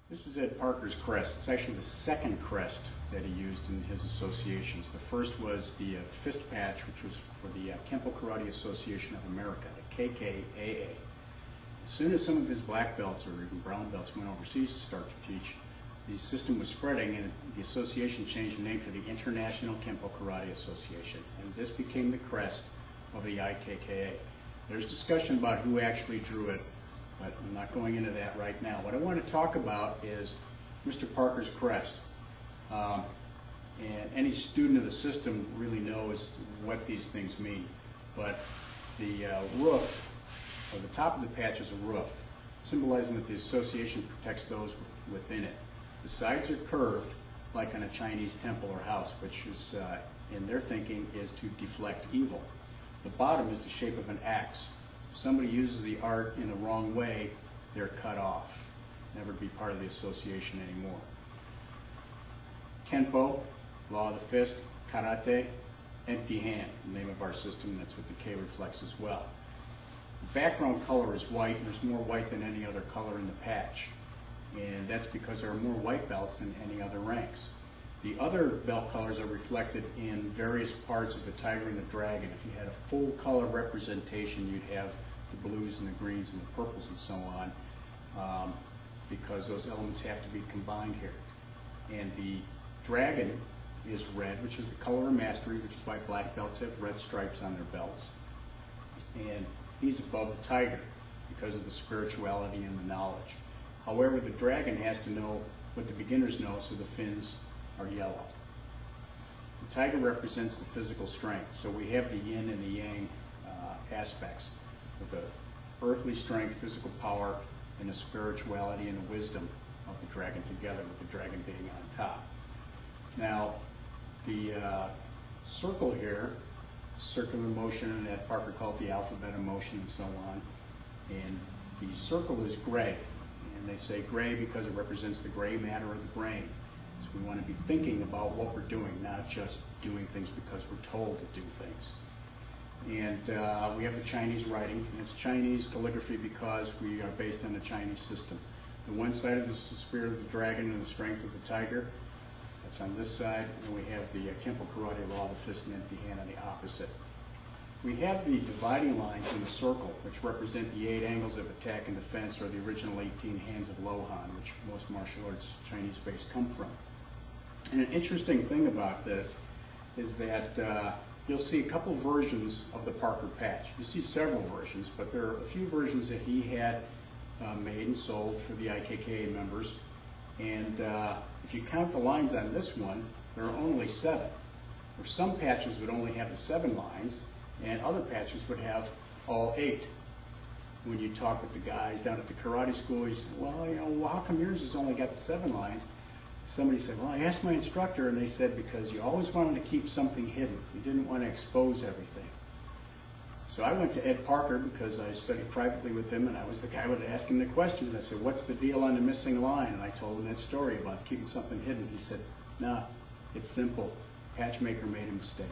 This is Ed Parker's Crest. It's actually the second crest that he used in his associations. The first was the fist patch, which was for the Kempo Karate Association of America, the IKKA. As soon as some of his black belts or even brown belts went overseas to start to teach, the system was spreading and the association changed the name to the International Kempo Karate Association. And this became the crest of the IKKA. There's discussion about who actually drew it, but I'm not going into that right now. What I want to talk about is Mr. Parker's crest. And any student of the system really knows what these things mean. But the roof, or the top of the patch is a roof, symbolizing that the association protects those within it. The sides are curved, like on a Chinese temple or house, which is, in their thinking, is to deflect evil. The bottom is the shape of an axe. If somebody uses the art in the wrong way, they're cut off. Never be part of the association anymore. Kenpo, law of the fist. Karate, empty hand, the name of our system. That's what the K reflects as well. The background color is white, and there's more white than any other color in the patch. And that's because there are more white belts than any other ranks. The other belt colors are reflected in various parts of the tiger and the dragon. If you had a full color representation, you'd have the blues and the greens and the purples and so on, because those elements have to be combined here. And the dragon is red, which is the color of mastery, which is why black belts have red stripes on their belts. And he's above the tiger because of the spirituality and the knowledge. However, the dragon has to know what the beginners know, so the fins are yellow. The tiger represents the physical strength, so we have the yin and the yang aspects of the earthly strength, physical power, and the spirituality and the wisdom of the dragon together, with the dragon being on top. Now, the circle here, circular motion, and that Parker called the alphabet of motion and so on, and the circle is gray. And they say gray because it represents the gray matter of the brain. So we want to be thinking about what we're doing, not just doing things because we're told to do things. And we have the Chinese writing, and it's Chinese calligraphy because we are based on the Chinese system. The one side of this is the spirit of the dragon and the strength of the tiger. That's on this side, and we have the Kempo Karate law of the fist and empty hand on the opposite. We have the dividing lines in the circle, which represent the 8 angles of attack and defense, or the original 18 hands of Lohan, which most martial arts Chinese base come from. And an interesting thing about this is that you'll see a couple versions of the Parker patch. You see several versions, but there are a few versions that he had made and sold for the IKKA members. And if you count the lines on this one, there are only 7. Or some patches would only have the 7 lines, and other patches would have all 8. When you talk with the guys down at the karate school, you say, well, you know, how come yours has only got the 7 lines? Somebody said, well, I asked my instructor, and they said, because you always wanted to keep something hidden. You didn't want to expose everything. So I went to Ed Parker because I studied privately with him, and I was the guy who would ask him the question. I said, what's the deal on the missing line? And I told him that story about keeping something hidden. He said, nah, it's simple. Patchmaker made a mistake.